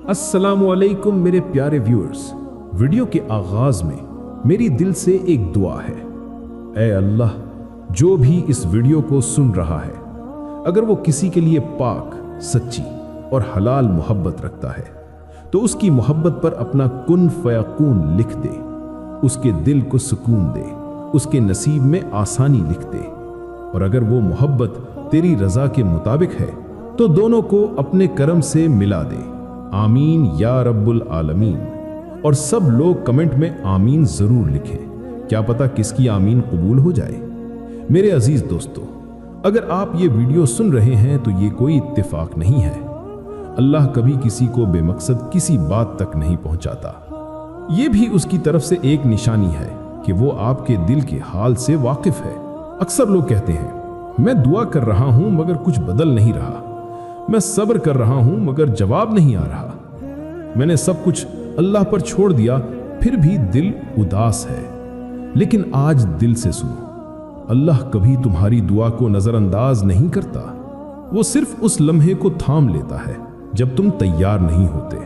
अस्सलामुअलैकुम मेरे प्यारे व्यूअर्स। वीडियो के आगाज में मेरी दिल से एक दुआ है। ऐ अल्लाह, जो भी इस वीडियो को सुन रहा है, अगर वो किसी के लिए पाक, सच्ची और हलाल मोहब्बत रखता है तो उसकी मोहब्बत पर अपना कुन फयकून लिख दे, उसके दिल को सुकून दे, उसके नसीब में आसानी लिख दे। और अगर वो मोहब्बत तेरी रजा के मुताबिक है तो दोनों को अपने करम से मिला दे। आमीन या रब्बुल आलमीन। और सब लोग कमेंट में आमीन जरूर लिखें, क्या पता किसकी आमीन कबूल हो जाए। मेरे अजीज दोस्तों, अगर आप ये वीडियो सुन रहे हैं तो ये कोई इत्तेफाक नहीं है। अल्लाह कभी किसी को बेमकसद किसी बात तक नहीं पहुंचाता। ये भी उसकी तरफ से एक निशानी है कि वो आपके दिल के हाल से वाकिफ है। अक्सर लोग कहते हैं, मैं दुआ कर रहा हूं मगर कुछ बदल नहीं रहा, मैं सब्र कर रहा हूं मगर जवाब नहीं आ रहा, मैंने सब कुछ अल्लाह पर छोड़ दिया फिर भी दिल उदास है। लेकिन आज दिल से सुनो, अल्लाह कभी तुम्हारी दुआ को नजरअंदाज नहीं करता। वो सिर्फ उस लम्हे को थाम लेता है जब तुम तैयार नहीं होते।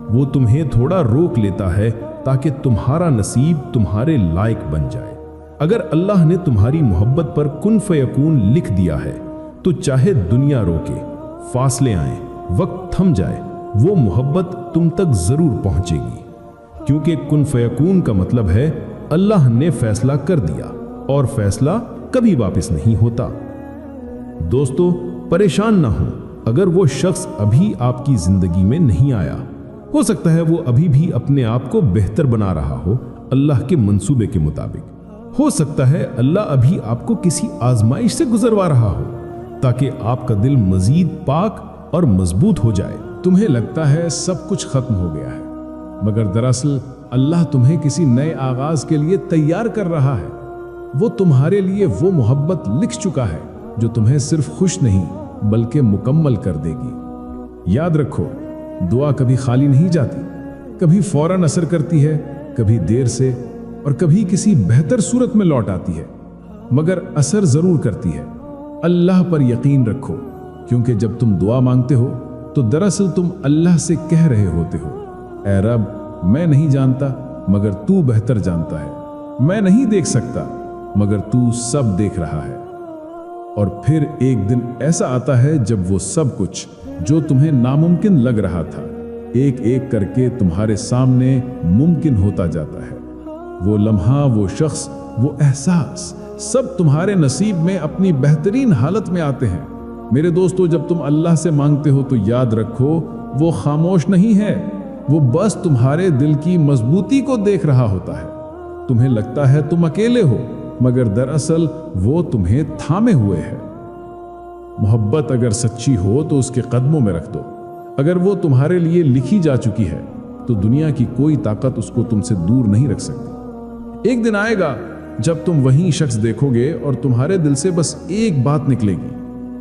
वो तुम्हें थोड़ा रोक लेता है ताकि तुम्हारा नसीब तुम्हारे लायक बन जाए। अगर अल्लाह ने तुम्हारी मोहब्बत पर कुन फयकून लिख दिया है तो चाहे दुनिया रोके, फासले आए, वक्त थम जाए, वो मोहब्बत तुम तक जरूर पहुंचेगी। क्योंकि कुन फयकून का मतलब है अल्लाह ने फैसला कर दिया और फैसला कभी वापस नहीं होता। दोस्तों, परेशान ना हो अगर वो शख्स अभी आपकी जिंदगी में नहीं आया। हो सकता है वो अभी भी अपने आप को बेहतर बना रहा हो अल्लाह के मंसूबे के मुताबिक। हो सकता है अल्लाह अभी आपको किसी आजमाइश से गुजरवा रहा हो ताकि आपका दिल मजीद पाक और मजबूत हो जाए। तुम्हें लगता है सब कुछ खत्म हो गया है, मगर दरअसल अल्लाह तुम्हें किसी नए आगाज के लिए तैयार कर रहा है। वो तुम्हारे लिए वो मोहब्बत लिख चुका है जो तुम्हें सिर्फ खुश नहीं बल्कि मुकम्मल कर देगी। याद रखो, दुआ कभी खाली नहीं जाती, कभी फौरन असर करती है, कभी देर से और कभी किसी बेहतर सूरत में लौट आती है, मगर असर जरूर करती है। अल्लाह पर यकीन रखो, क्योंकि जब तुम दुआ मांगते हो तो दरअसल तुम अल्लाह से कह रहे होते हो, ऐ रब, मैं नहीं जानता मगर तू बेहतर जानता है, मैं नहीं देख सकता मगर तू सब देख रहा है। और फिर एक दिन ऐसा आता है जब वो सब कुछ जो तुम्हें नामुमकिन लग रहा था एक एक करके तुम्हारे सामने मुमकिन होता जाता है। वो लम्हा, वो शख्स, वो एहसास सब तुम्हारे नसीब में अपनी बेहतरीन हालत में आते हैं। मेरे दोस्तों, जब तुम अल्लाह से मांगते हो तो याद रखो, वो खामोश नहीं है, वो बस तुम्हारे दिल की मजबूती को देख रहा होता है। तुम्हें लगता है तुम अकेले हो, मगर दरअसल वो तुम्हें थामे हुए है। मोहब्बत अगर सच्ची हो तो उसके कदमों में रख दो। अगर वो तुम्हारे लिए लिखी जा चुकी है तो दुनिया की कोई ताकत उसको तुमसे दूर नहीं रख सकती। एक दिन आएगा जब तुम वही शख्स देखोगे और तुम्हारे दिल से बस एक बात निकलेगी,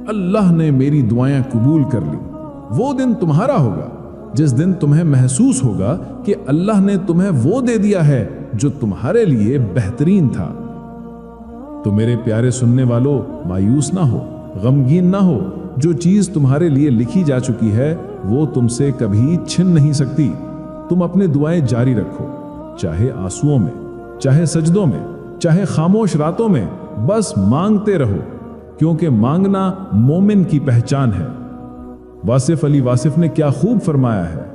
अल्लाह ने मेरी दुआएं कबूल कर ली। वो दिन तुम्हारा होगा जिस दिन तुम्हें महसूस होगा कि अल्लाह ने तुम्हें वो दे दिया है जो तुम्हारे लिए बेहतरीन था। तो मेरे प्यारे सुनने वालों, मायूस ना हो, गमगीन ना हो। जो चीज तुम्हारे लिए लिखी जा चुकी है वो तुमसे कभी छिन नहीं सकती। तुम अपने दुआएं जारी रखो, चाहे आंसुओं में, चाहे सजदों में, चाहे खामोश रातों में, बस मांगते रहो, क्योंकि मांगना मोमिन की पहचान है। वासिफ अली वासिफ ने क्या खूब फरमाया है,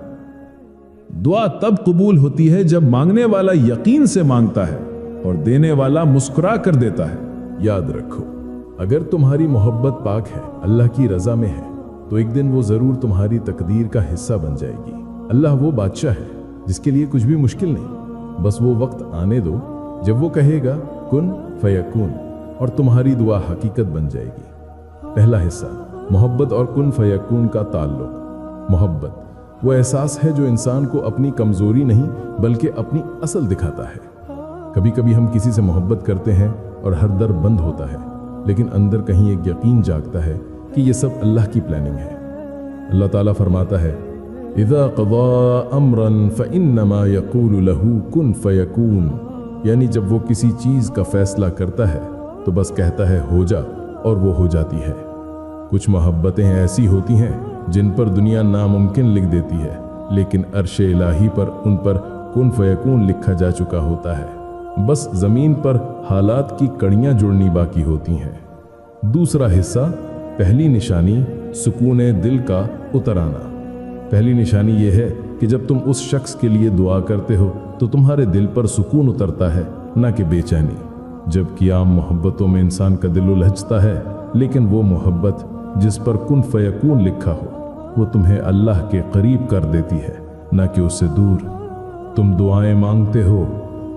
दुआ तब कबूल होती है जब मांगने वाला यकीन से मांगता है और देने वाला मुस्कुरा कर देता है। याद रखो, अगर तुम्हारी मोहब्बत पाक है, अल्लाह की रजा में है, तो एक दिन वो जरूर तुम्हारी तकदीर का हिस्सा बन जाएगी। अल्लाह वो बादशाह है जिसके लिए कुछ भी मुश्किल नहीं। बस वो वक्त आने दो जब वो कहेगा कुन फयकून और तुम्हारी दुआ हकीकत बन जाएगी। पहला हिस्सा, मोहब्बत और कुन फयकून का ताल्लुक। मोहब्बत वो एहसास है जो इंसान को अपनी कमजोरी नहीं बल्कि अपनी असल दिखाता है। कभी कभी हम किसी से मोहब्बत करते हैं और हर दर बंद होता है, लेकिन अंदर कहीं एक यकीन जागता है कि ये सब अल्लाह की प्लानिंग है। अल्लाह ताला फरमाता है, इज़ा क़ज़ा अम्रन फ़इन्नमा यक़ूलु लहू कुन फ़यकून, यानी जब वो किसी चीज़ का फैसला करता है तो बस कहता है हो जा और वो हो जाती है। कुछ मोहब्बतें ऐसी होती हैं जिन पर दुनिया नामुमकिन लिख देती है, लेकिन अर्श इलाही पर उन पर कुन फयकून लिखा जा चुका होता है। बस ज़मीन पर हालात की कड़ियाँ जुड़नी बाकी होती हैं। दूसरा हिस्सा, पहली निशानी सुकून दिल का उतर आना। पहली निशानी यह है कि जब तुम उस शख्स के लिए दुआ करते हो तो तुम्हारे दिल पर सुकून उतरता है, ना कि बेचैनी। जबकि आम मोहब्बतों में इंसान का दिल उलझता है, लेकिन वो मोहब्बत जिस पर कुन फयकून लिखा हो वो तुम्हें अल्लाह के करीब कर देती है, ना कि उससे दूर। तुम दुआएं मांगते हो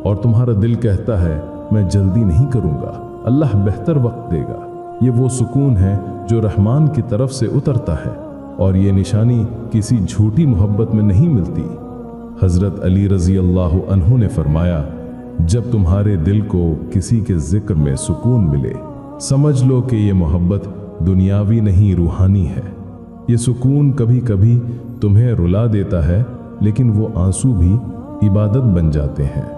और तुम्हारा दिल कहता है मैं जल्दी नहीं करूँगा, अल्लाह बेहतर वक्त देगा। ये वो सुकून है जो रहमान की तरफ से उतरता है, और ये निशानी किसी झूठी मोहब्बत में नहीं मिलती। हज़रत अली रज़ी अल्लाह अन्हु ने फरमाया, जब तुम्हारे दिल को किसी के जिक्र में सुकून मिले, समझ लो कि ये मोहब्बत दुनियावी नहीं रूहानी है। ये सुकून कभी कभी तुम्हें रुला देता है, लेकिन वो आंसू भी इबादत बन जाते हैं।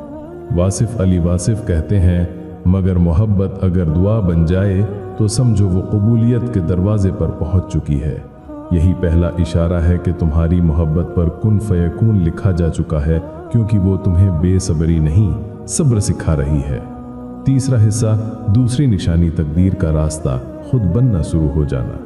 वासिफ अली वासिफ कहते हैं, मगर मोहब्बत अगर दुआ बन जाए तो समझो वो कबूलियत के दरवाजे पर पहुंच चुकी है। यही पहला इशारा है कि तुम्हारी मोहब्बत पर कुन फयकून लिखा जा चुका है, क्योंकि वो तुम्हें बेसब्री नहीं सब्र सिखा रही है। तीसरा हिस्सा, दूसरी निशानी तकदीर का रास्ता खुद बनना शुरू हो जाना।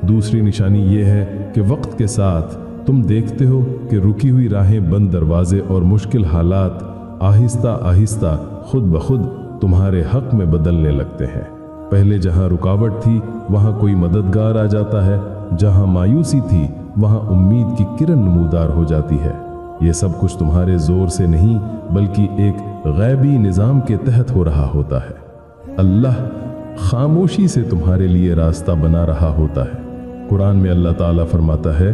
दूसरी निशानी ये है कि वक्त के साथ तुम देखते हो कि रुकी हुई राहें, बंद दरवाजे और मुश्किल हालात आहिस्ता आहिस्ता खुद ब खुद तुम्हारे हक में बदलने लगते हैं। पहले जहां रुकावट थी वहां कोई मददगार आ जाता है, जहां मायूसी थी वहां उम्मीद की किरण नमूदार हो जाती है। ये सब कुछ तुम्हारे जोर से नहीं, बल्कि एक गैबी निज़ाम के तहत हो रहा होता है। अल्लाह खामोशी से तुम्हारे लिए रास्ता बना रहा होता है। कुरान में अल्लाह ताला फरमाता है,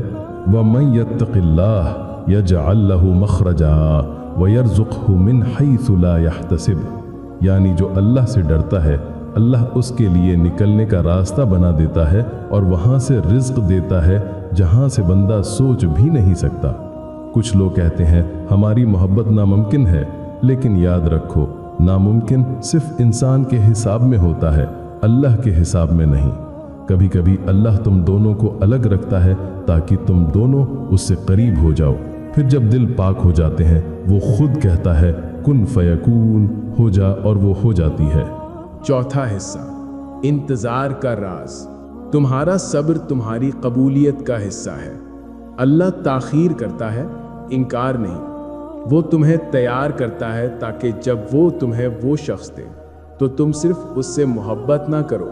वमन यत्तक़िल्लाह यजअल लहू मखरजा वयरज़ुक़हु मिन हैसु ला यहतसिब। यानी जो अल्लाह से डरता है, अल्लाह उसके लिए निकलने का रास्ता बना देता है और वहाँ से रिज़्क़ देता है जहाँ से बंदा सोच भी नहीं सकता। कुछ लोग कहते हैं हमारी मोहब्बत नामुमकिन है, लेकिन याद रखो, नामुमकिन सिर्फ इंसान के हिसाब में होता है, अल्लाह के हिसाब में नहीं। कभी कभी अल्लाह तुम दोनों को अलग रखता है ताकि तुम दोनों उससे करीब हो जाओ। फिर जब दिल पाक हो जाते हैं, वो खुद कहता है कुन फयकून, हो जा, और वो हो जाती है। चौथा हिस्सा, इंतजार का राज। तुम्हारा सब्र तुम्हारी कबूलियत का हिस्सा है। अल्लाह ताखीर करता है, इनकार नहीं। वो तुम्हें तैयार करता है ताकि जब वो तुम्हें वो शख्स दे तो तुम सिर्फ उससे मोहब्बत ना करो,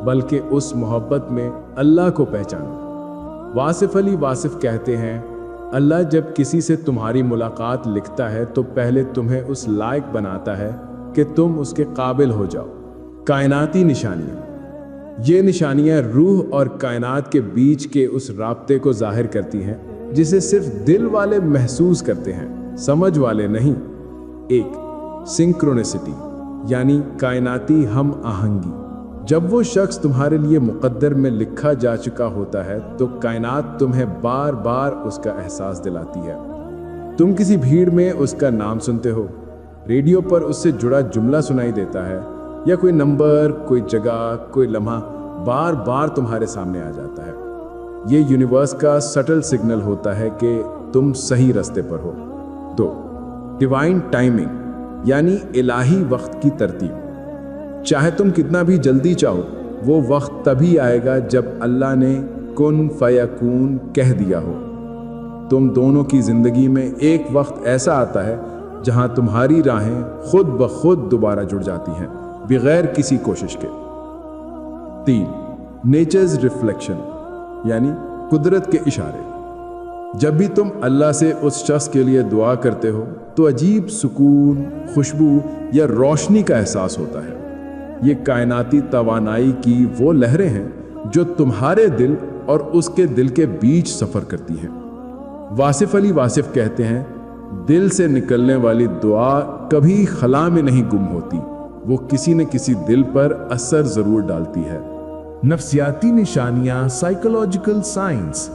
बल्कि उस मोहब्बत में अल्लाह को पहचानो। वासिफ अली वासिफ कहते हैं, अल्लाह जब किसी से तुम्हारी मुलाकात लिखता है तो पहले तुम्हें उस लायक बनाता है कि तुम उसके काबिल हो जाओ। कायनाती निशानियाँ। ये निशानियाँ रूह और कायनात के बीच के उस राब्ते को जाहिर करती हैं जिसे सिर्फ दिल वाले महसूस करते हैं, समझ वाले नहीं। एक, सिंक्रोनिसिटी यानी कायनाती हम आहंगी। जब वो शख्स तुम्हारे लिए मुकद्दर में लिखा जा चुका होता है तो कायनात तुम्हें बार बार उसका एहसास दिलाती है। तुम किसी भीड़ में उसका नाम सुनते हो, रेडियो पर उससे जुड़ा जुमला सुनाई देता है, या कोई नंबर, कोई जगह, कोई लम्हा बार बार तुम्हारे सामने आ जाता है। ये यूनिवर्स का सटल सिग्नल होता है कि तुम सही रास्ते पर हो। 2, डिवाइन टाइमिंग यानी इलाही वक्त की तरतीब। चाहे तुम कितना भी जल्दी चाहो, वो वक्त तभी आएगा जब अल्लाह ने कुन फयकून कह दिया हो। तुम दोनों की जिंदगी में एक वक्त ऐसा आता है जहां तुम्हारी राहें खुद ब खुद दोबारा जुड़ जाती हैं, बगैर किसी कोशिश के। 3, नेचर्स रिफ्लेक्शन यानी कुदरत के इशारे। जब भी तुम अल्लाह से उस शख्स के लिए दुआ करते हो तो अजीब सुकून, खुशबू या रोशनी का एहसास होता है। ये कायनाती तवानाई की वो लहरें हैं जो तुम्हारे दिल और उसके दिल के बीच सफ़र करती हैं। वासिफ अली वासिफ कहते हैं, दिल से निकलने वाली दुआ कभी खला में नहीं गुम होती, वो किसी न किसी दिल पर असर ज़रूर डालती है। नफ्सियाती निशानियां, साइकोलॉजिकल साइंस।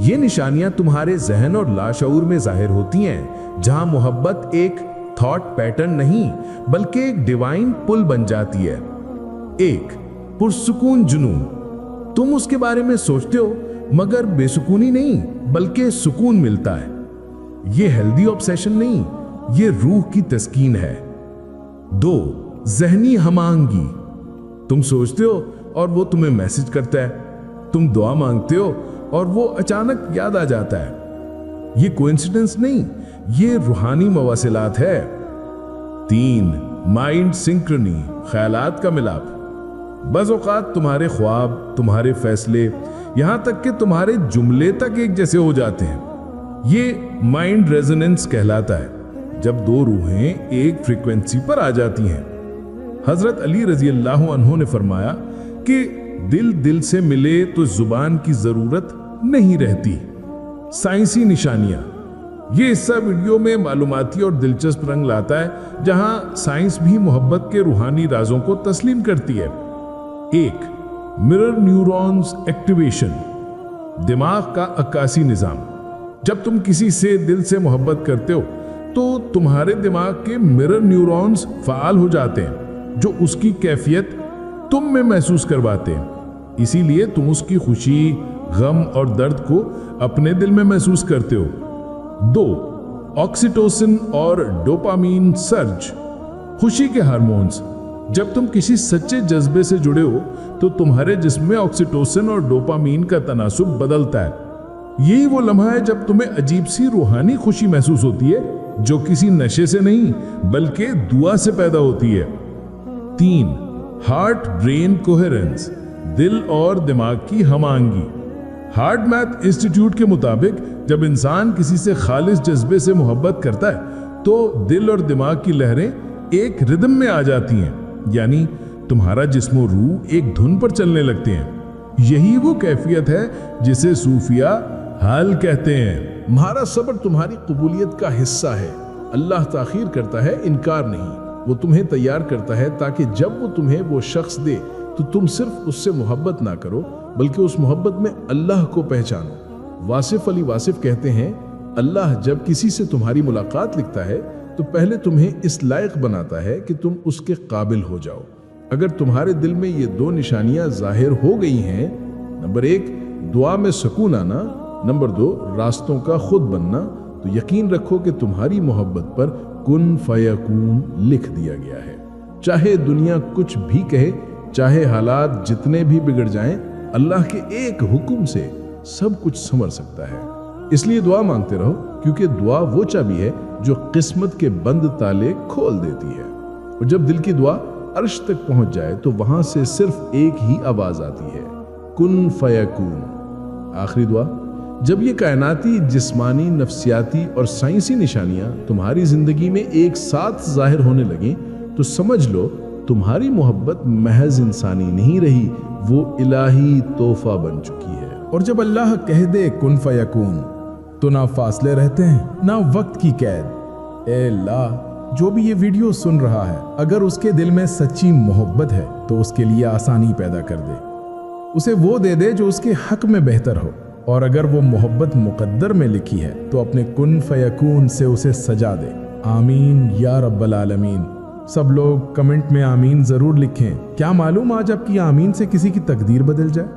ये निशानियां तुम्हारे जहन और लाशऊर में जाहिर होती हैं, जहां मोहब्बत एक थॉट पैटर्न नहीं बल्कि एक डिवाइन पुल बन जाती है। 1, पुरसुकून जुनून। तुम उसके बारे में सोचते हो मगर बेसुकूनी नहीं बल्कि सुकून मिलता है। یہ ہیلدی آبسیشن نہیں، یہ روح کی تسکین ہے۔ 2 ذہنی ہم آہنگی، تم سوچتے ہو اور وہ تمہیں میسج کرتا ہے، تم دعا مانگتے ہو اور وہ اچانک یاد آ جاتا ہے۔ یہ کوئنسیڈنس نہیں، یہ روحانی مواصلات ہے۔ 3 مائنڈ سنکرنی، خیالات کا ملاپ۔ بعض اوقات تمہارے خواب، تمہارے فیصلے، یہاں تک کہ تمہارے جملے تک ایک جیسے ہو جاتے ہیں۔ یہ مائنڈ ریزوننس کہلاتا ہے، جب 2 روحیں ایک فریکوینسی پر آ جاتی ہیں۔ حضرت علی رضی اللہ عنہ نے فرمایا کہ دل سے ملے تو زبان کی ضرورت نہیں رہتی۔ سائنسی نشانیاں، یہ حصہ ویڈیو میں معلوماتی اور دلچسپ رنگ لاتا ہے، جہاں سائنس بھی محبت کے روحانی رازوں کو تسلیم کرتی ہے۔ 1 مرر نیورونز ایکٹیویشن، دماغ کا عکاسی نظام۔ جب تم کسی سے دل سے محبت کرتے ہو تو تمہارے دماغ کے مرر نیورونز فعال ہو جاتے ہیں، جو اس کی کیفیت تم میں محسوس کرواتے ہیں۔ اسی لیے تم اس کی خوشی، غم اور درد کو اپنے دل میں محسوس کرتے ہو۔ 2 آکسیٹوسن اور ڈوپامین سرج، خوشی کے ہارمونز۔ جب تم کسی سچے جذبے سے جڑے ہو تو تمہارے جسم میں آکسیٹوسن اور ڈوپامین کا تناسب بدلتا ہے۔ یہی وہ لمحہ ہے جب تمہیں عجیب سی روحانی خوشی محسوس ہوتی ہے، جو کسی نشے سے نہیں بلکہ دعا سے پیدا ہوتی ہے۔ 3 ہارٹ برین کوہرنس، دل اور دماغ کی ہم آہنگی۔ ہارٹ میتھ انسٹیٹیوٹ کے مطابق جب انسان کسی سے خالص جذبے سے محبت کرتا ہے تو دل اور دماغ کی لہریں ایک ردم میں آ جاتی ہیں، یعنی تمہارا جسم و روح ایک دھن پر چلنے لگتے ہیں۔ یہی وہ کیفیت ہے جسے صوفیہ حال کہتے ہیں۔ تمہارا صبر تمہاری قبولیت کا حصہ ہے۔ اللہ تاخیر کرتا ہے، انکار نہیں۔ وہ تمہیں تیار کرتا ہے تاکہ جب وہ تمہیں وہ شخص دے تو تم صرف اس سے محبت نہ کرو بلکہ اس محبت میں اللہ کو پہچانو۔ واصف علی واصف کہتے ہیں، اللہ جب کسی سے تمہاری ملاقات لکھتا ہے تو پہلے تمہیں اس لائق بناتا ہے کہ تم اس کے قابل ہو جاؤ۔ اگر تمہارے دل میں یہ 2 نشانیاں ظاہر ہو گئی ہیں، نمبر 1 دعا میں سکون آنا، نمبر 2 راستوں کا خود بننا، تو یقین رکھو کہ تمہاری محبت پر کن فیکون لکھ دیا گیا ہے۔ چاہے دنیا کچھ بھی کہے، چاہے حالات جتنے بھی بگڑ جائیں، اللہ کے ایک حکم سے سب کچھ سنور سکتا ہے۔ اس لیے دعا مانگتے رہو، کیونکہ دعا وہ چابی ہے جو قسمت کے بند تالے کھول دیتی ہے۔ اور جب دل کی دعا عرش تک پہنچ جائے تو وہاں سے صرف ایک ہی آواز آتی ہے، کن فیکون۔ آخری دعا، جب یہ کائناتی، جسمانی، نفسیاتی اور سائنسی نشانیاں تمہاری زندگی میں ایک ساتھ ظاہر ہونے لگیں تو سمجھ لو تمہاری محبت محض انسانی نہیں رہی، وہ الہی تحفہ بن چکی ہے۔ اور جب اللہ کہہ دے کن فیکون تو نہ فاصلے رہتے ہیں نہ وقت کی قید۔ اے اللہ، جو بھی یہ ویڈیو سن رہا ہے، اگر اس کے دل میں سچی محبت ہے تو اس کے لیے آسانی پیدا کر دے، اسے وہ دے دے جو اس کے حق میں بہتر ہو، اور اگر وہ محبت مقدر میں لکھی ہے تو اپنے کن فیکون سے اسے سجا دے۔ آمین یا رب العالمین۔ سب لوگ کمنٹ میں آمین ضرور لکھیں۔ کیا معلوم آج آپ کی آمین سے کسی کی تقدیر بدل جائے۔